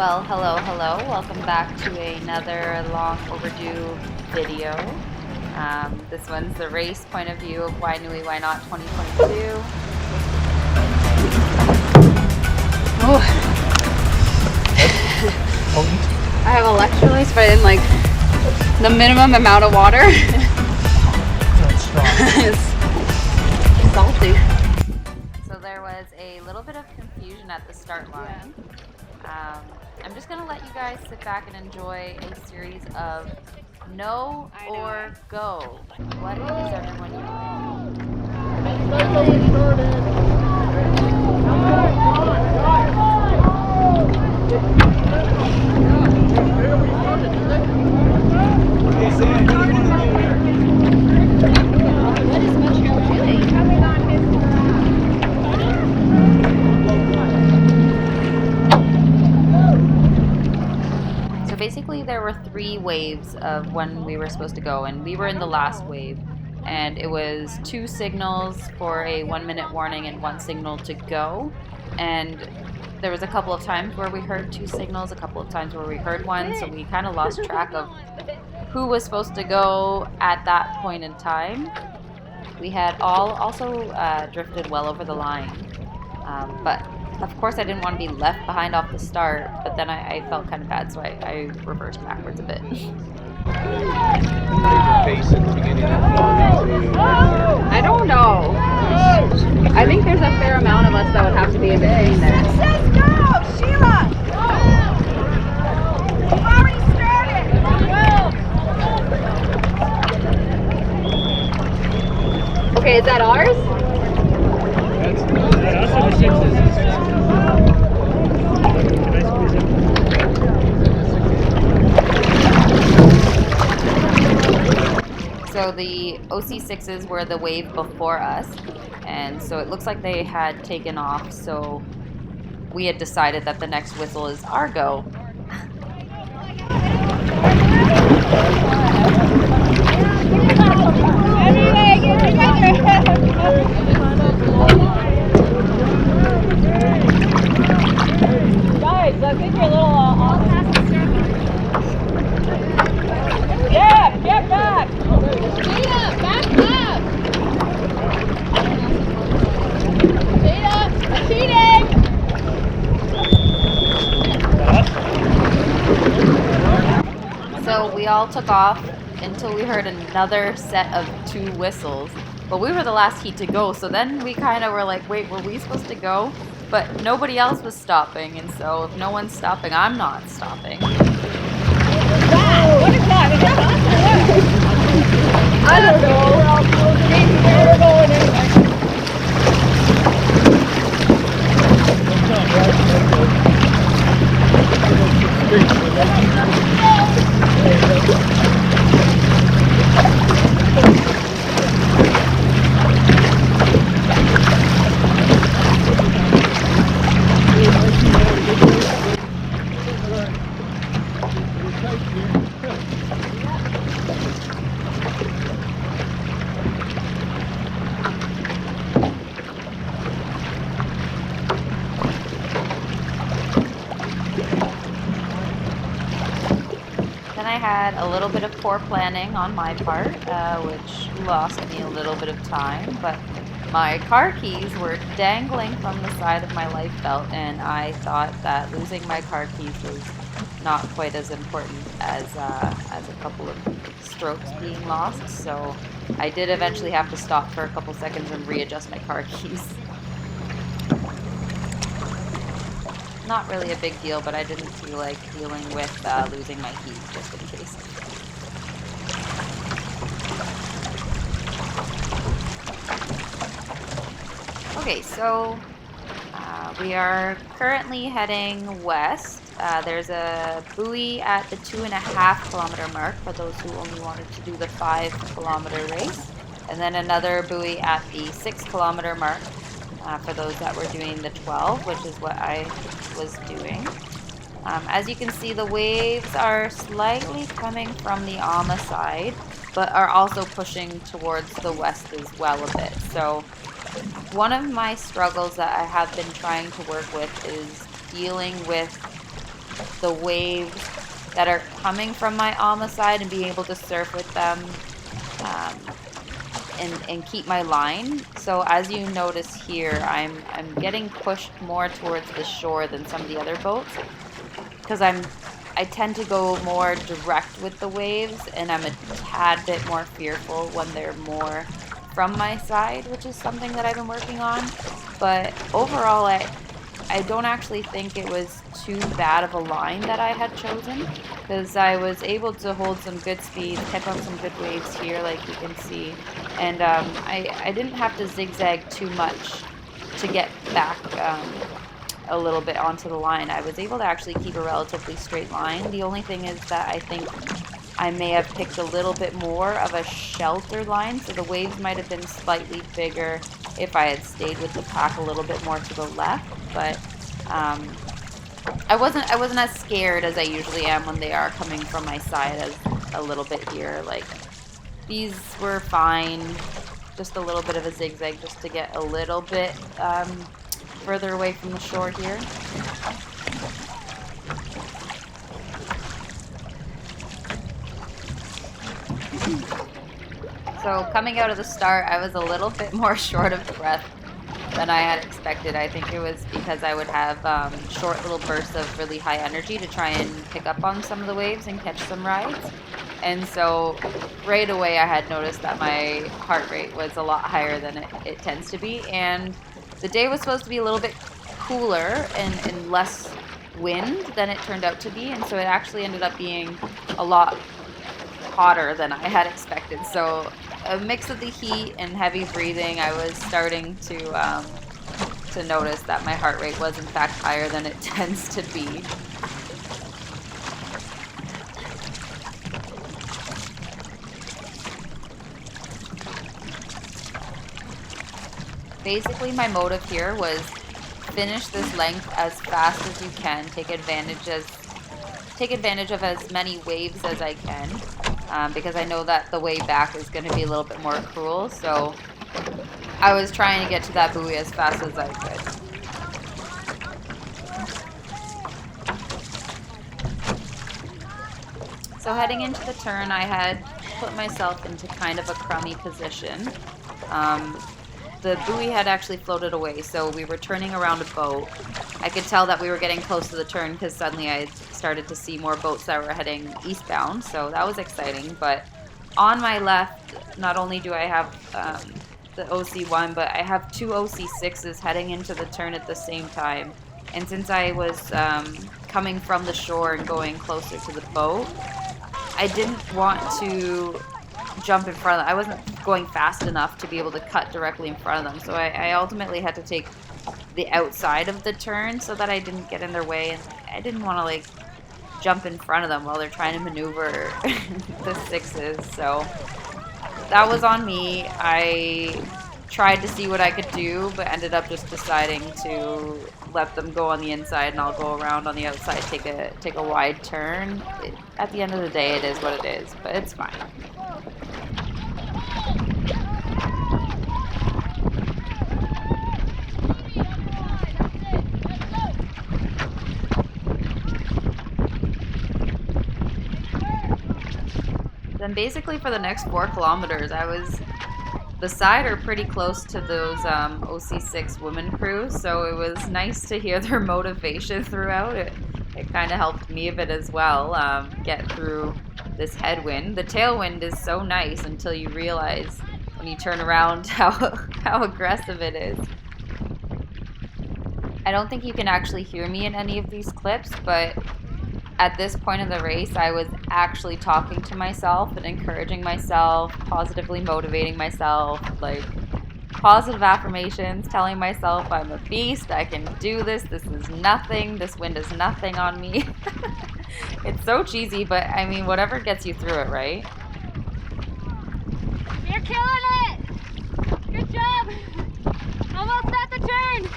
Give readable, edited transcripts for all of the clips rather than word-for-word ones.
Well, hello. Welcome back to another long overdue video. This one's the race point of view of Wai Nui Why Not 2022. Oh. I have electrolytes, but in like the minimum amount of water. It's salty. So there was a little bit of confusion at the start line. I'm just gonna let you guys sit back and enjoy a series of no or go. What is everyone Basically, there were 3 waves of when we were supposed to go, and we were in the last wave, and it was 2 signals for a 1-minute warning and 1 signal to go. And there was a couple of times where we heard 2 signals, a couple of times where we heard 1, so we kind of lost track of who was supposed to go at that point in time. We had all also drifted well over the line, but of course I didn't want to be left behind off the start, but then I felt kind of bad, so I reversed backwards a bit. I don't know. I think there's a fair amount of us that would have to be in between there. Let's go! Sheila! We've already started! Okay, is that ours? That's the 6s. So the OC6s were the wave before us, and so it looks like they had taken off, so we had decided that the next whistle is our go. Guys, I think you're a little off. Yeah, get back! Jada, back up! Jada, cheating! So we all took off until we heard another set of 2 whistles. But we were the last heat to go, so then we kind of were like, wait, were we supposed to go? But nobody else was stopping, and so if no one's stopping, I'm not stopping. What is that? Is that us or what? I don't know. We're all going anyway. Then I had a little bit of poor planning on my part, which lost me a little bit of time, but my car keys were dangling from the side of my life belt, and I thought that losing my car keys was not quite as important as a couple of strokes being lost, so I did eventually have to stop for a couple seconds and readjust my car keys. Not really a big deal, but I didn't feel like dealing with losing my keys just in case. Okay, so we are currently heading west. There's a buoy at the 2.5 kilometer mark for those who only wanted to do the 5 kilometer race, and then another buoy at the 6 kilometer mark for those that were doing the 12, which is what I was doing. As you can see, the waves are slightly coming from the Ama side, but are also pushing towards the west as well a bit. So one of my struggles that I have been trying to work with is dealing with the waves that are coming from my Alma side and being able to surf with them and keep my line. So as you notice here, I'm getting pushed more towards the shore than some of the other boats because I tend to go more direct with the waves, and I'm a tad bit more fearful when they're more from my side, which is something that I've been working on. But overall, I don't actually think it was too bad of a line that I had chosen, because I was able to hold some good speed, pick up some good waves here, like you can see, and I didn't have to zigzag too much to get back a little bit onto the line. I was able to actually keep a relatively straight line. The only thing is that I think I may have picked a little bit more of a shelter line, so the waves might have been slightly bigger if I had stayed with the pack a little bit more to the left, but I wasn't as scared as I usually am when they are coming from my side as a little bit here. Like, these were fine, just a little bit of a zigzag just to get a little bit further away from the shore here. So coming out of the start, I was a little bit more short of breath than I had expected. I think it was because I would have short little bursts of really high energy to try and pick up on some of the waves and catch some rides. And so right away I had noticed that my heart rate was a lot higher than it tends to be. And the day was supposed to be a little bit cooler and less wind than it turned out to be. And so it actually ended up being a lot hotter than I had expected. So a mix of the heat and heavy breathing, I was starting to notice that my heart rate was in fact higher than it tends to be. Basically, my motive here was finish this length as fast as you can, take advantage of as many waves as I can. Because I know that the way back is going to be a little bit more cruel, so I was trying to get to that buoy as fast as I could. So heading into the turn, I had put myself into kind of a crummy position. The buoy had actually floated away, so we were turning around a boat. I could tell that we were getting close to the turn because suddenly I started to see more boats that were heading eastbound, so that was exciting. But on my left, not only do I have the OC1, but I have two OC6s heading into the turn at the same time. And since I was coming from the shore and going closer to the boat, I didn't want to jump in front of them. I wasn't going fast enough to be able to cut directly in front of them, so I ultimately had to take the outside of the turn so that I didn't get in their way, and I didn't want to like jump in front of them while they're trying to maneuver the sixes. So that was on me. I tried to see what I could do, but ended up just deciding to let them go on the inside and I'll go around on the outside, take a wide turn. At the end of the day, it is what it is, but it's fine. Then basically for the next 4 kilometers, the side are pretty close to those OC6 women crews, so it was nice to hear their motivation throughout. It kind of helped me a bit as well, get through this headwind. The tailwind is so nice until you realize when you turn around how aggressive it is. I don't think you can actually hear me in any of these clips, but at this point in the race, I was actually talking to myself and encouraging myself, positively motivating myself, like positive affirmations, telling myself I'm a beast, I can do this, this is nothing, this wind is nothing on me. It's so cheesy, but I mean, whatever gets you through it, right? You're killing it! Good job! Almost at the turn!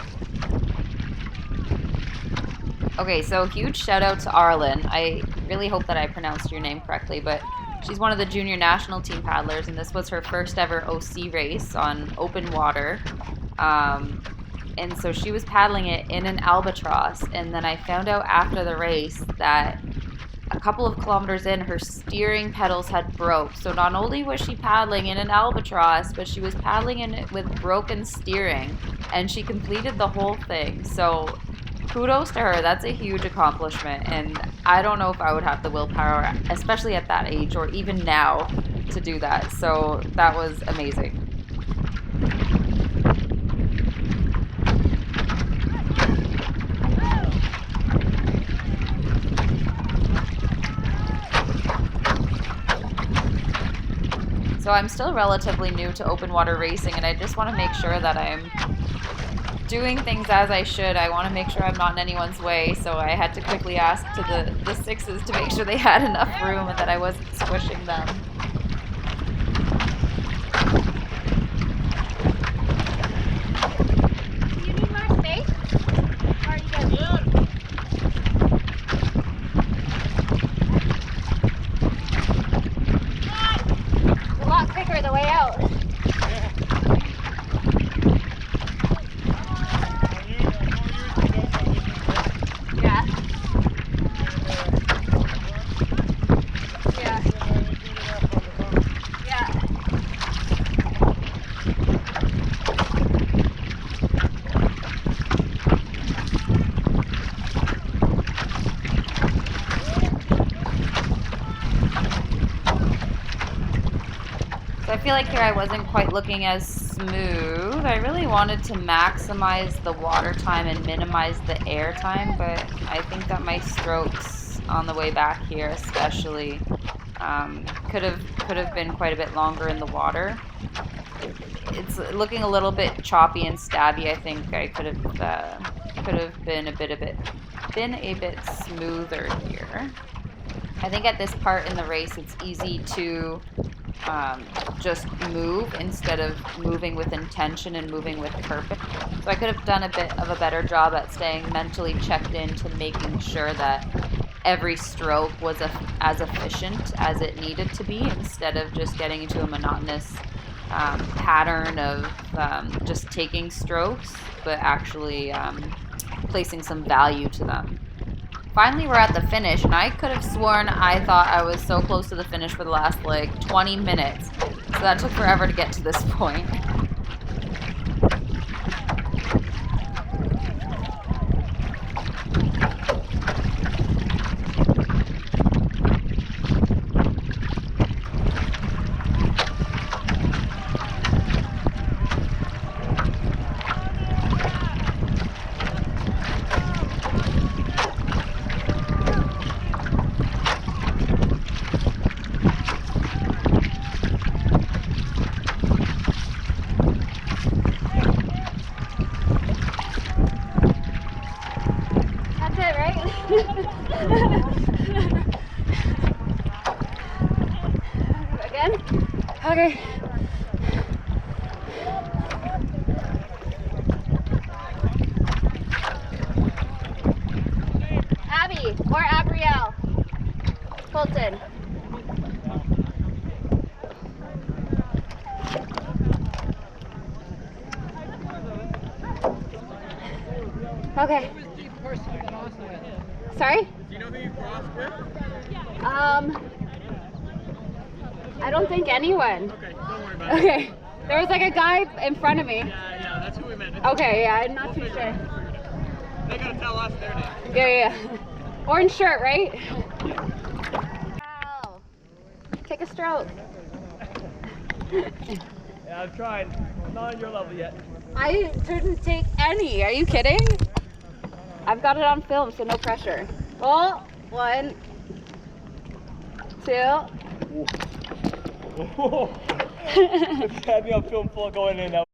Okay, so huge shout out to Arlen. I really hope that I pronounced your name correctly, but she's one of the junior national team paddlers, and this was her first ever OC race on open water. And so she was paddling it in an albatross, and then I found out after the race that a couple of kilometers in, her steering pedals had broke. So not only was she paddling in an albatross, but she was paddling in it with broken steering, and she completed the whole thing. So kudos to her. That's a huge accomplishment, and I don't know if I would have the willpower, especially at that age or even now, to do that. So that was amazing. So I'm still relatively new to open water racing, and I just want to make sure that I'm doing things as I should. I want to make sure I'm not in anyone's way, so I had to quickly ask to the sixes to make sure they had enough room and that I wasn't squishing them. Do you need more space? Or are you good? A lot quicker the way out. Yeah. Yeah. Yeah. So I feel like here I wasn't quite looking as smooth. I really wanted to maximize the water time and minimize the air time, but I think that my strokes on the way back here especially could have been quite a bit longer in the water. It's looking a little bit choppy and stabby. I think I could have been a bit smoother here. I think at this part in the race it's easy to just move instead of moving with intention and moving with purpose. So I could have done a bit of a better job at staying mentally checked in to making sure that every stroke was as efficient as it needed to be, instead of just getting into a monotonous pattern of just taking strokes, but actually placing some value to them. Finally, we're at the finish, and I could have sworn I thought I was so close to the finish for the last, 20 minutes. So that took forever to get to this point. Again? Okay. Abby or Abrielle. Fulton. Okay. Sorry? Do you know who you crossed with? I don't think anyone. Okay, don't worry about it. Okay. There was a guy in front of me. Yeah, that's who we meant. Okay, yeah, I'm not too sure. They gotta tell us their name. Yeah. Orange shirt, right? Wow. Take a stroke. Yeah, I've tried. I'm not on your level yet. I didn't take any. Are you kidding? I've got it on film, so no pressure. Oh, 1, 2. If you had me on film full going in, that